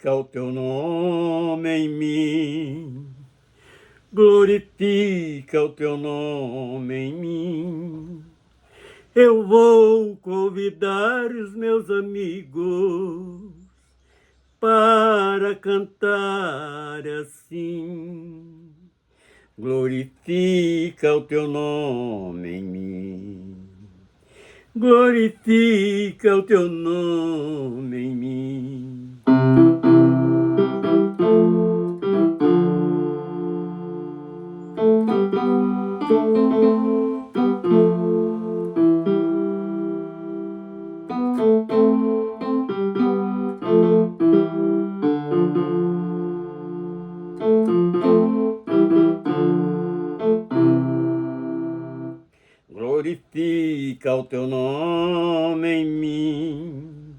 glorifica o teu nome em mim. Glorifica o teu nome em mim. Eu vou convidar os meus amigos para cantar assim. Glorifica o teu nome em mim. Glorifica o teu nome em mim. Glorifica o teu nome em mim.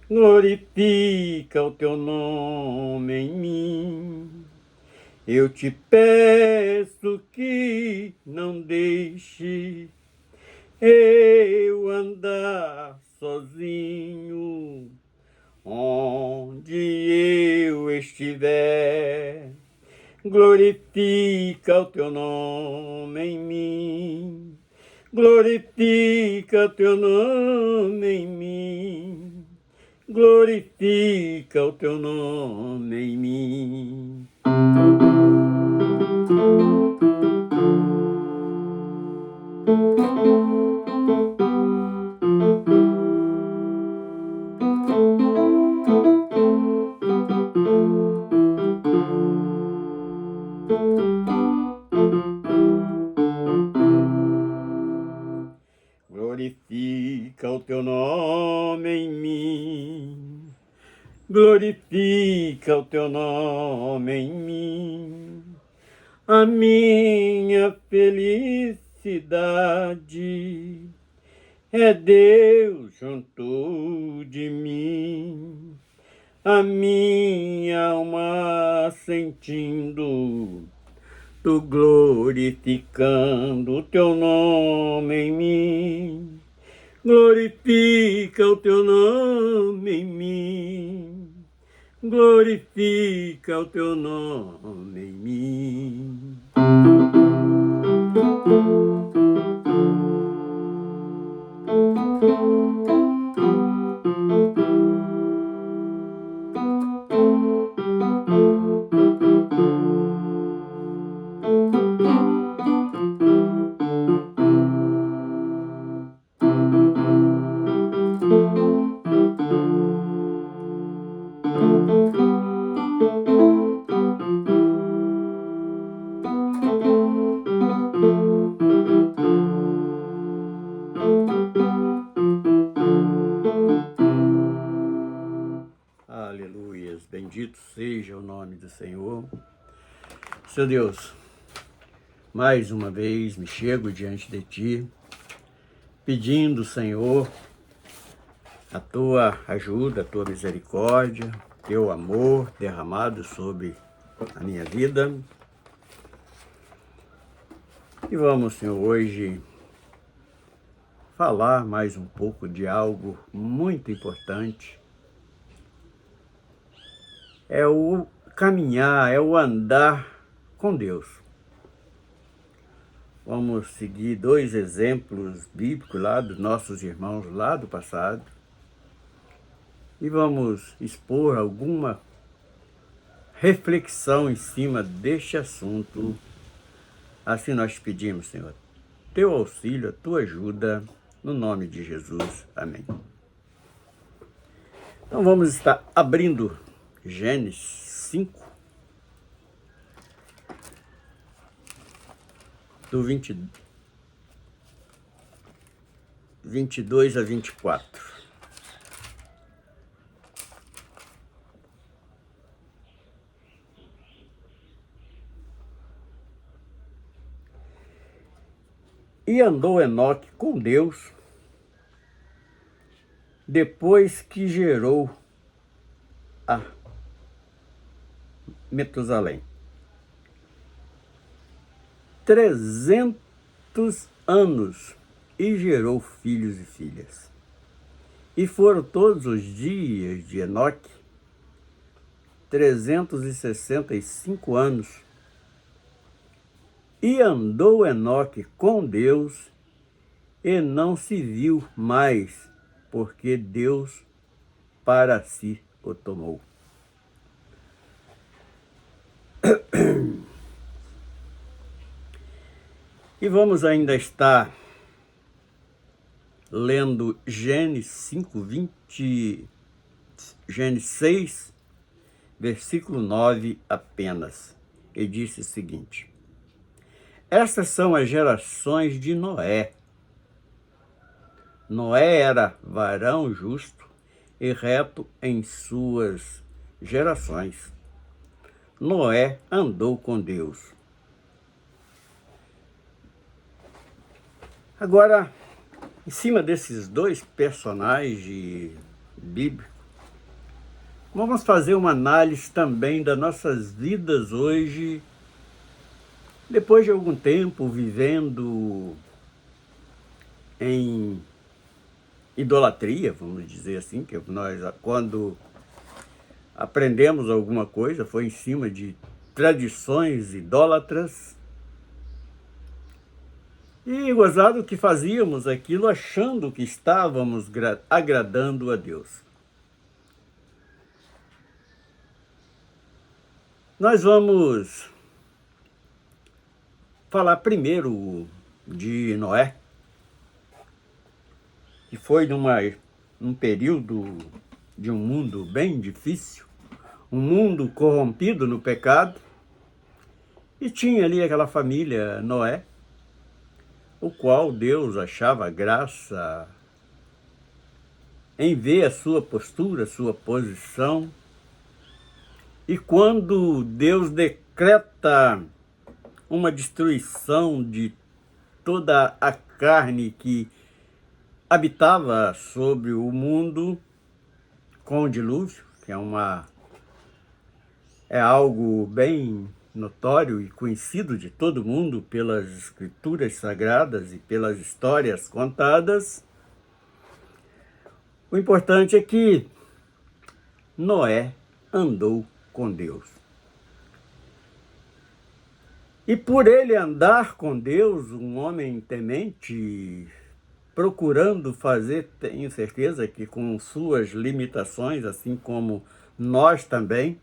Glorifica o teu nome em mim. Eu te peço que não deixe eu andar sozinho. Onde eu estiver, glorifica o teu nome em mim. Glorifica o teu nome em mim. Glorifica o teu nome em mim. Glorifica o teu nome em mim. Glorifica o teu nome em mim. A minha felicidade é Deus junto de mim. A minha alma sentindo, tu glorificando o teu nome em mim. Glorifica o teu nome em mim. Glorifica o teu nome em mim. Aleluias, bendito seja o nome do Senhor. Seu Deus, mais uma vez me chego diante de Ti, pedindo, Senhor, a Tua ajuda, a Tua misericórdia, Teu amor derramado sobre a minha vida. E vamos, Senhor, hoje falar mais um pouco de algo muito importante. É o caminhar, é o andar com Deus. Vamos seguir 2 exemplos bíblicos lá dos nossos irmãos lá do passado e vamos expor alguma reflexão em cima deste assunto. Assim nós te pedimos, Senhor, teu auxílio, a tua ajuda, no nome de Jesus. Amém. Então vamos estar abrindo Gênesis 5, do 22 a 24. E andou Enoque com Deus depois que gerou a Metusalém 300 anos e gerou filhos e filhas. E foram todos os dias de Enoque 365 anos. E andou Enoque com Deus, e não se viu mais, porque Deus para si o tomou. E vamos ainda estar lendo Gênesis 5, Gênesis 6, versículo 9 apenas. E disse o seguinte: estas são as gerações de Noé. Noé era varão justo e reto em suas gerações. Noé andou com Deus. Agora, em cima desses dois personagens bíblicos, vamos fazer uma análise também das nossas vidas hoje, depois de algum tempo vivendo em idolatria, vamos dizer assim, que nós, quando aprendemos alguma coisa, foi em cima de tradições idólatras, e gozado que fazíamos aquilo achando que estávamos agradando a Deus. Nós vamos falar primeiro de Noé, que foi num período de um mundo bem difícil, um mundo corrompido no pecado, e tinha ali aquela família Noé, o qual Deus achava graça em ver a sua postura, a sua posição. E quando Deus decreta uma destruição de toda a carne que habitava sobre o mundo com o dilúvio, que é algo bem notório e conhecido de todo mundo pelas escrituras sagradas e pelas histórias contadas. O importante é que Noé andou com Deus. E por ele andar com Deus, um homem temente, procurando fazer, tenho certeza que com suas limitações, assim como nós também,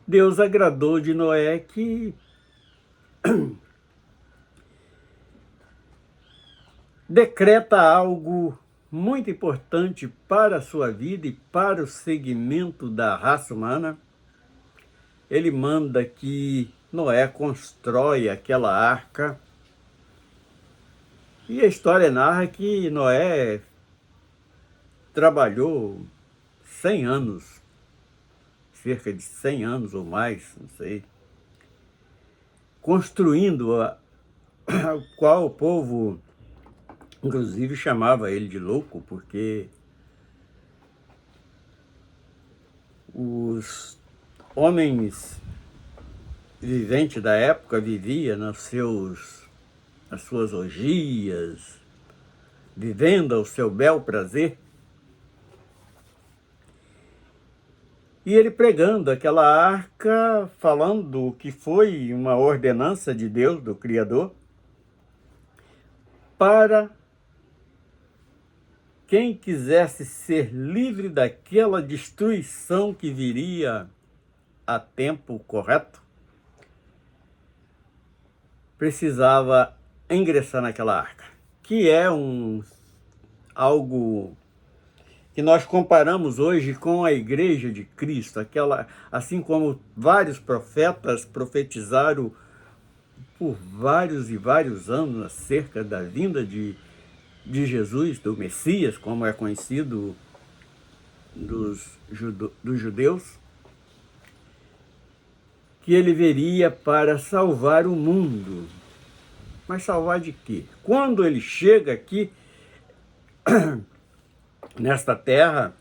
Deus agradou de Noé que decreta algo muito importante para a sua vida e para o segmento da raça humana. Ele manda que Noé constrói aquela arca. E a história narra que Noé trabalhou 100 anos, cerca de 100 anos ou mais, não sei, construindo o qual o povo, inclusive, chamava ele de louco, porque os homens viventes da época viviam nas suas orgias, vivendo ao seu bel prazer. E ele pregando aquela arca, falando que foi uma ordenança de Deus, do Criador, para quem quisesse ser livre daquela destruição que viria a tempo correto, precisava ingressar naquela arca, que é algo que nós comparamos hoje com a Igreja de Cristo, assim como vários profetas profetizaram por vários e vários anos acerca da vinda de Jesus, do Messias, como é conhecido dos judeus, que ele viria para salvar o mundo. Mas salvar de quê? Quando ele chega aqui, nesta terra,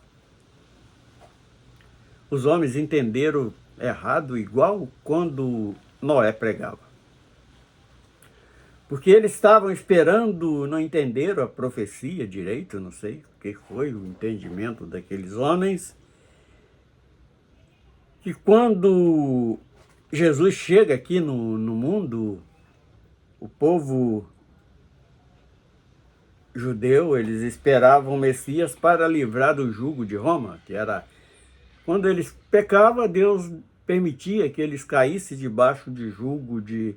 os homens entenderam errado, igual quando Noé pregava. Porque eles estavam esperando, não entenderam a profecia direito, não sei o que foi o entendimento daqueles homens, que quando Jesus chega aqui no mundo, o povo judeu, eles esperavam o Messias para livrar do jugo de Roma, que era quando eles pecavam, Deus permitia que eles caíssem debaixo de jugo de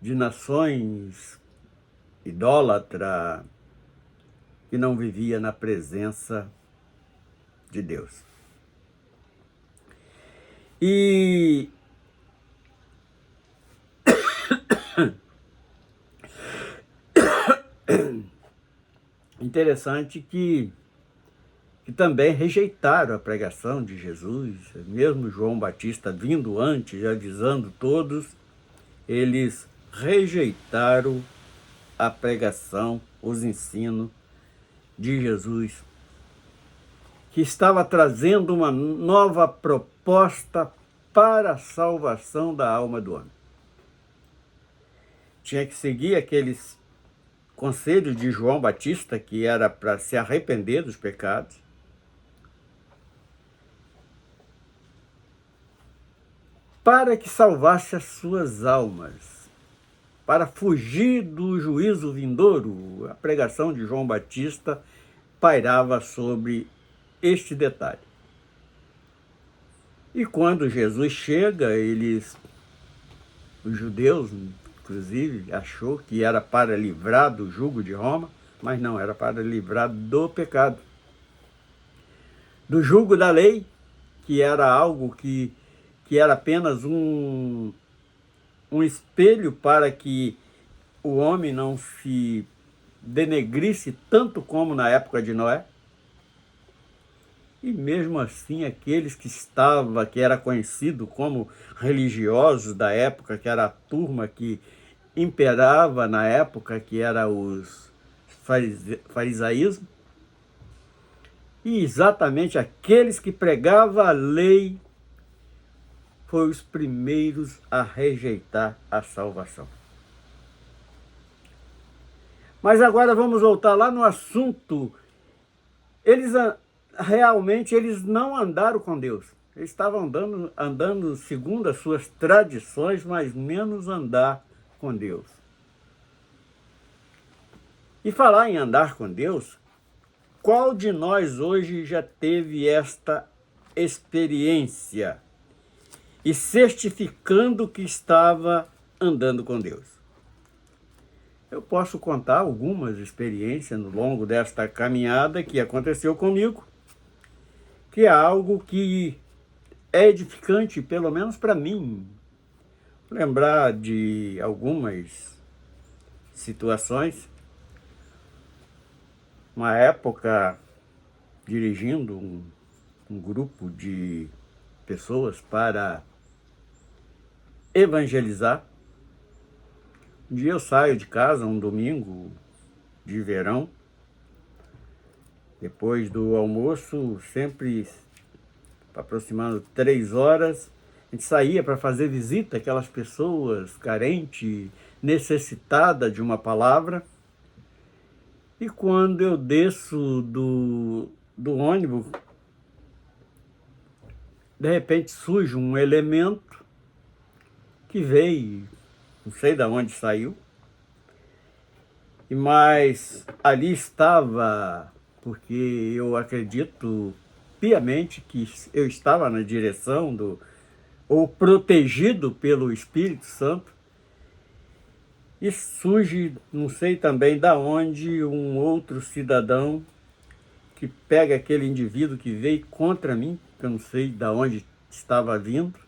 nações idólatras que não vivia na presença de Deus. E interessante que também rejeitaram a pregação de Jesus, mesmo João Batista vindo antes, avisando todos, eles rejeitaram a pregação, os ensinos de Jesus, que estava trazendo uma nova proposta para a salvação da alma do homem. Tinha que seguir aqueles conselhos de João Batista, que era para se arrepender dos pecados, para que salvasse as suas almas, para fugir do juízo vindouro. A pregação de João Batista pairava sobre este detalhe. E quando Jesus chega, os judeus, inclusive, achou que era para livrar do jugo de Roma, mas não, era para livrar do pecado, do jugo da lei, que era algo que era apenas um espelho para que o homem não se denegrisse tanto como na época de Noé. E mesmo assim, aqueles que era conhecido como religiosos da época, que era a turma que imperava na época, que era os farisaísmo, e exatamente aqueles que pregavam a lei foram os primeiros a rejeitar a salvação. Mas agora vamos voltar lá no assunto. Realmente eles não andaram com Deus. Eles estavam andando segundo as suas tradições, mas menos andar com Deus. E falar em andar com Deus, qual de nós hoje já teve esta experiência e certificando que estava andando com Deus? Eu posso contar algumas experiências no longo desta caminhada que aconteceu comigo, que é algo que é edificante, pelo menos para mim. Lembrar de algumas situações. Uma época, dirigindo um grupo de pessoas para evangelizar. Um dia eu saio de casa, um domingo de verão, depois do almoço, sempre aproximando 3 horas, a gente saía para fazer visita àquelas pessoas carentes, necessitadas de uma palavra. E quando eu desço do ônibus, de repente surge um elemento que veio, não sei de onde saiu, mas ali estava, porque eu acredito piamente que eu estava na direção ou protegido pelo Espírito Santo, e surge, não sei também de onde, um outro cidadão que pega aquele indivíduo que veio contra mim, que eu não sei de onde estava vindo,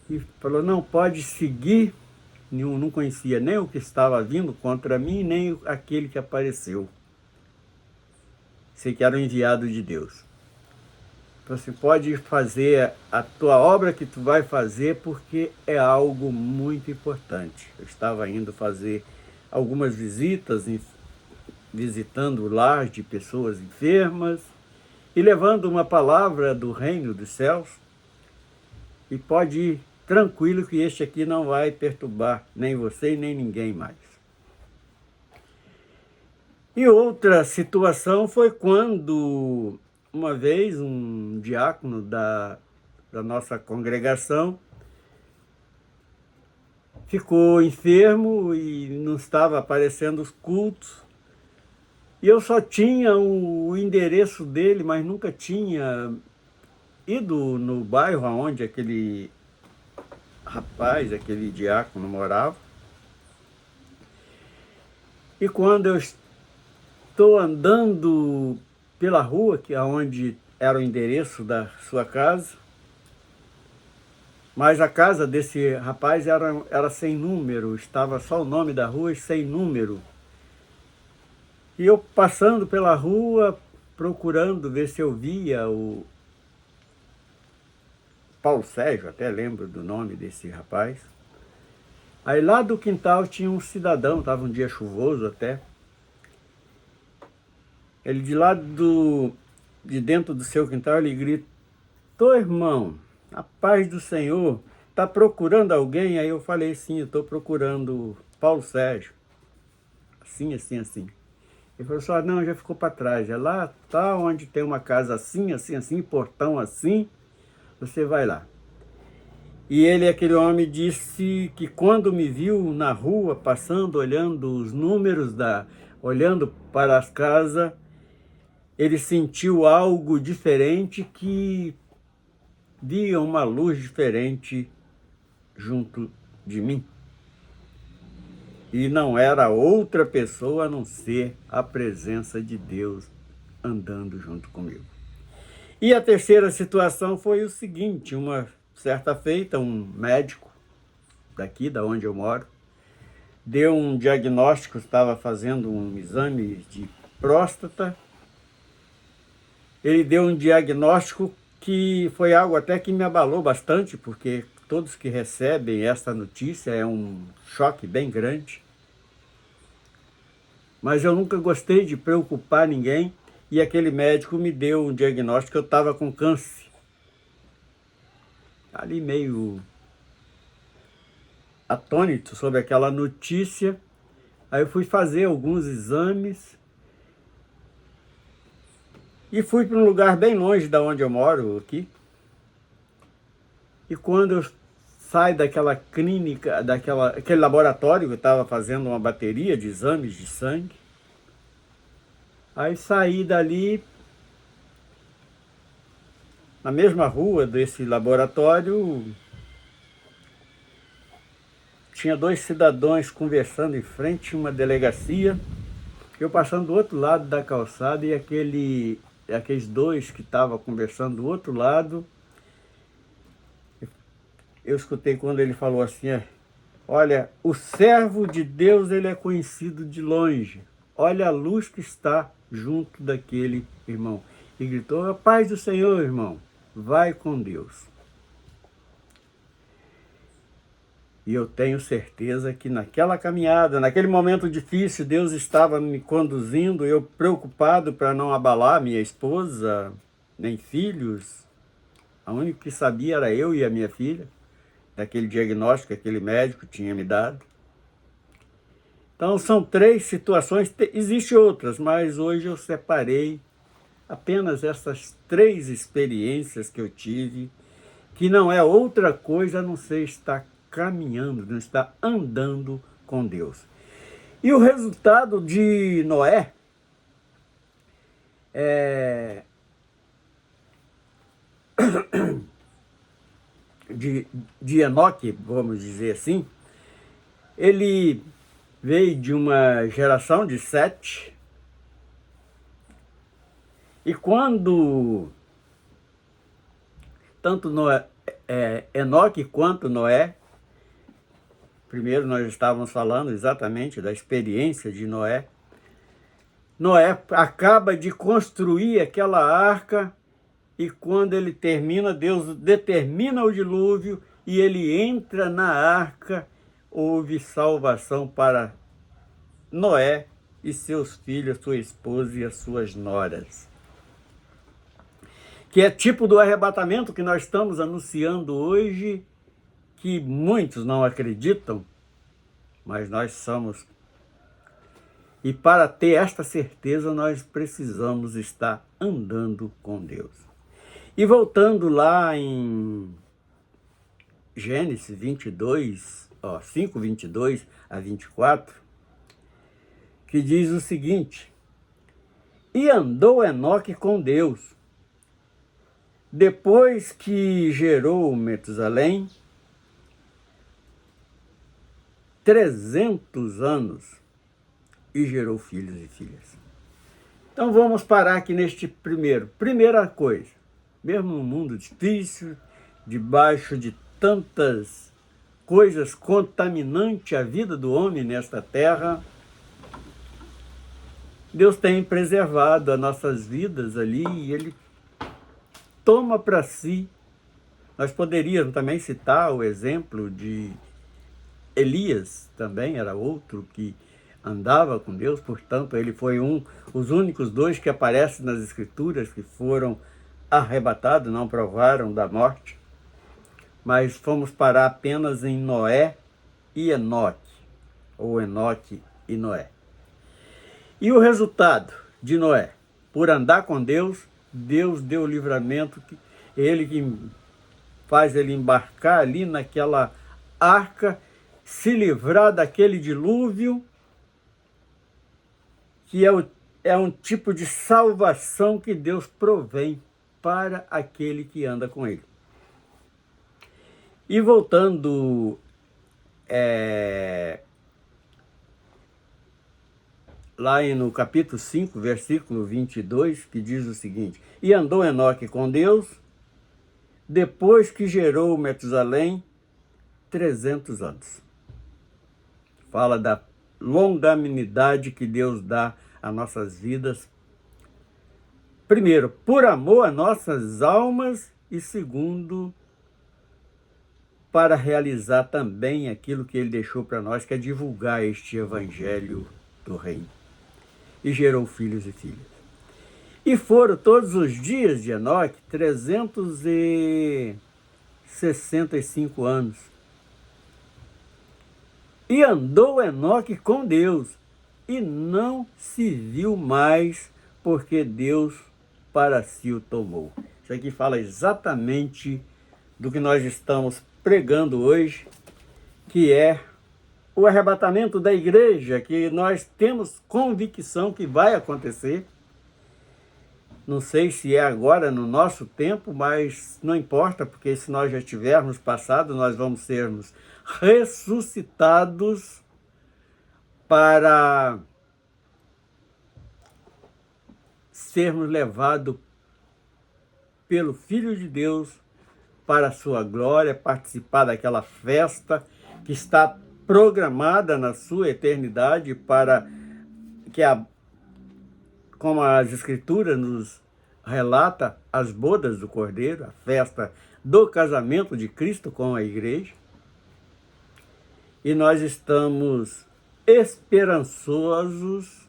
e falou, não, pode seguir. Eu não conhecia nem o que estava vindo contra mim, nem aquele que apareceu. Sei que era o enviado de Deus. Você pode fazer a tua obra que tu vai fazer, porque é algo muito importante. Eu estava indo fazer algumas visitas, visitando o lar de pessoas enfermas e levando uma palavra do reino dos céus. E pode ir tranquilo que este aqui não vai perturbar nem você nem ninguém mais. E outra situação foi quando uma vez um diácono da da nossa congregação ficou enfermo e não estava aparecendo os cultos. E eu só tinha o endereço dele, mas nunca tinha ido no bairro onde aquele rapaz, aquele diácono morava. E quando eu estou andando pela rua, que é onde era o endereço da sua casa, mas a casa desse rapaz era sem número, estava só o nome da rua e sem número. E eu passando pela rua, procurando ver se eu via o Paulo Sérgio, até lembro do nome desse rapaz. Aí lá do quintal tinha um cidadão, estava um dia chuvoso até. Ele de dentro do seu quintal, ele gritou: irmão, a paz do Senhor, está procurando alguém? Aí eu falei: sim, eu estou procurando Paulo Sérgio. Assim, assim, assim. Ele falou assim: não, já ficou para trás, é lá, tá onde tem uma casa assim, assim, assim, portão assim, você vai lá. E ele, aquele homem, disse que quando me viu na rua, passando, olhando os números, olhando para as casas, ele sentiu algo diferente, que via uma luz diferente junto de mim. E não era outra pessoa a não ser a presença de Deus andando junto comigo. E a terceira situação foi o seguinte: uma certa feita, um médico daqui, da onde eu moro, deu um diagnóstico, estava fazendo um exame de próstata. Ele deu um diagnóstico que foi algo até que me abalou bastante, porque todos que recebem essa notícia é um choque bem grande. Mas eu nunca gostei de preocupar ninguém, e aquele médico me deu um diagnóstico que eu estava com câncer. Ali meio atônito sobre aquela notícia. Aí eu fui fazer alguns exames e fui para um lugar bem longe da onde eu moro aqui. E quando eu saio daquela clínica, aquele laboratório que eu estava fazendo uma bateria de exames de sangue, aí saí dali, na mesma rua desse laboratório, tinha dois cidadãos conversando em frente a uma delegacia. Eu passando do outro lado da calçada e aqueles dois que estavam conversando do outro lado, eu escutei quando ele falou assim: olha, o servo de Deus, ele é conhecido de longe. Olha a luz que está junto daquele irmão. E gritou: a paz do Senhor, irmão, vai com Deus. E eu tenho certeza que naquela caminhada, naquele momento difícil, Deus estava me conduzindo, eu preocupado para não abalar minha esposa, nem filhos. A única que sabia era eu e a minha filha, daquele diagnóstico que aquele médico tinha me dado. Então são três situações, existem outras, mas hoje eu separei apenas essas três experiências que eu tive, que não é outra coisa a não ser estar caminhando, não estar andando com Deus. E o resultado de Noé de Enoque, vamos dizer assim, ele veio de uma geração de 7, e quando tanto Enoque quanto Noé, primeiro nós estávamos falando exatamente da experiência de Noé. Noé acaba de construir aquela arca, e quando ele termina, Deus determina o dilúvio e ele entra na arca. Houve salvação para Noé e seus filhos, sua esposa e as suas noras. Que é tipo do arrebatamento que nós estamos anunciando hoje, que muitos não acreditam, mas nós somos. E para ter esta certeza, nós precisamos estar andando com Deus. E voltando lá em Gênesis 22, 5, 22 a 24, que diz o seguinte: E andou Enoque com Deus, depois que gerou Metusalém, 300 anos, e gerou filhos e filhas. Então vamos parar aqui neste primeira coisa. Mesmo num mundo difícil, debaixo de tantas coisas contaminantes a vida do homem nesta terra, Deus tem preservado as nossas vidas ali e Ele toma para si. Nós poderíamos também citar o exemplo de Elias, também era outro que andava com Deus, portanto ele foi os únicos dois que aparecem nas Escrituras que foram arrebatados, não provaram da morte. Mas fomos parar apenas em Noé e Enoque, ou Enoque e Noé. E o resultado de Noé? Por andar com Deus, Deus deu o livramento, Ele que faz ele embarcar ali naquela arca, se livrar daquele dilúvio, que é um tipo de salvação que Deus provém para aquele que anda com Ele. E voltando lá no capítulo 5, versículo 22, que diz o seguinte: E andou Enoque com Deus, depois que gerou Metusalém, 300 anos. Fala da longanimidade que Deus dá às nossas vidas. Primeiro, por amor às nossas almas, e segundo, para realizar também aquilo que Ele deixou para nós, que é divulgar este evangelho do reino. E gerou filhos e filhas. E foram todos os dias de Enoque 365 anos. E andou Enoque com Deus, e não se viu mais, porque Deus para si o tomou. Isso aqui fala exatamente do que nós estamos pregando hoje, que é o arrebatamento da igreja, que nós temos convicção que vai acontecer. Não sei se é agora no nosso tempo, mas não importa, porque se nós já tivermos passado, nós vamos sermos ressuscitados para sermos levados pelo Filho de Deus para a sua glória, participar daquela festa que está programada na sua eternidade para que, como as Escrituras nos relata, as bodas do Cordeiro, a festa do casamento de Cristo com a igreja. E nós estamos esperançosos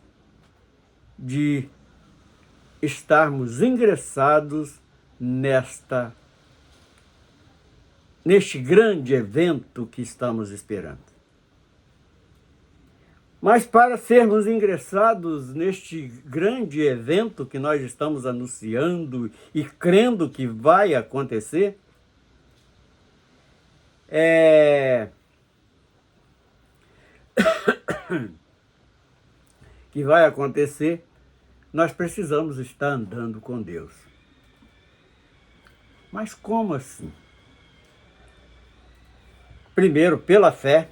de estarmos ingressados neste grande evento que estamos esperando. Mas para sermos ingressados neste grande evento que nós estamos anunciando e crendo que vai acontecer, nós precisamos estar andando com Deus. Mas como assim? Primeiro, pela fé.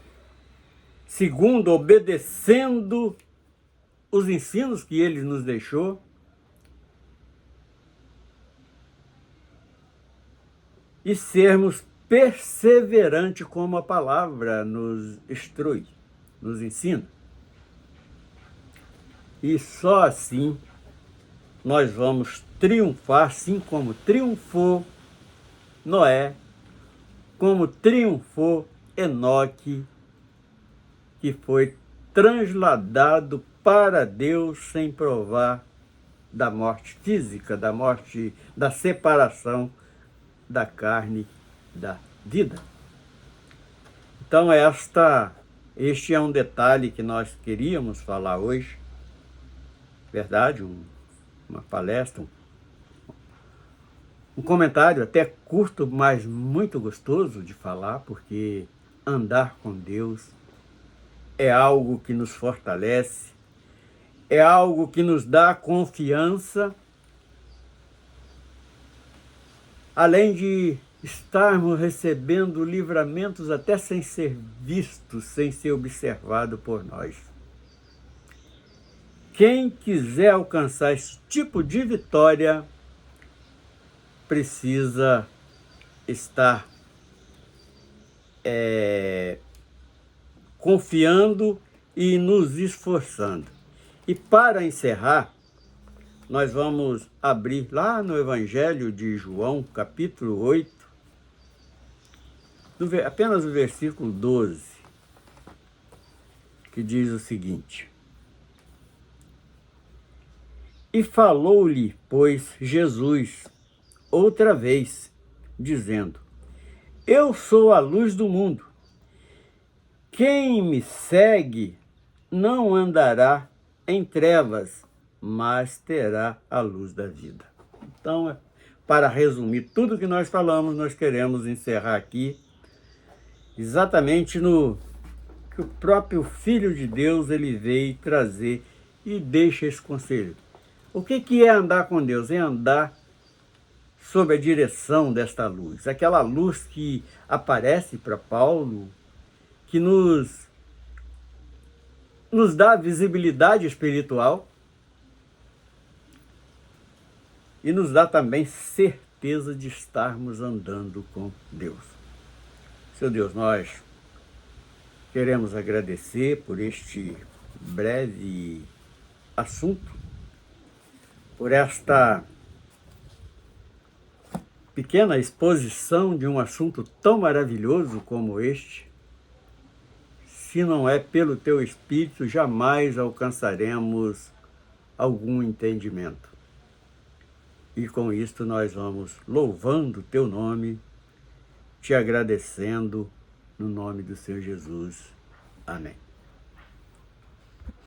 Segundo, obedecendo os ensinos que Ele nos deixou. E sermos perseverantes como a palavra nos instrui, nos ensina. E só assim nós vamos triunfar, assim como triunfou Noé, como triunfou Enoque, que foi transladado para Deus sem provar da morte física, da morte, da separação da carne da vida. Então este é um detalhe que nós queríamos falar hoje, verdade, uma palestra, Um comentário até curto, mas muito gostoso de falar, porque andar com Deus é algo que nos fortalece, é algo que nos dá confiança, além de estarmos recebendo livramentos até sem ser vistos, sem ser observado por nós. Quem quiser alcançar esse tipo de vitória precisa estar confiando e nos esforçando. E para encerrar, nós vamos abrir lá no Evangelho de João, capítulo 8, apenas o versículo 12, que diz o seguinte: E falou-lhe, pois, Jesus outra vez, dizendo: Eu sou a luz do mundo. Quem me segue não andará em trevas, mas terá a luz da vida. Então, para resumir tudo que nós falamos, nós queremos encerrar aqui exatamente no que o próprio Filho de Deus ele veio trazer e deixa esse conselho. O que é andar com Deus? É andar sob a direção desta luz. Aquela luz que aparece para Paulo, que nos dá visibilidade espiritual e nos dá também certeza de estarmos andando com Deus. Seu Deus, nós queremos agradecer por este breve assunto, por esta pequena exposição de um assunto tão maravilhoso como este. Se não é pelo teu Espírito, jamais alcançaremos algum entendimento. E com isto nós vamos louvando o teu nome, te agradecendo no nome do Senhor Jesus. Amém.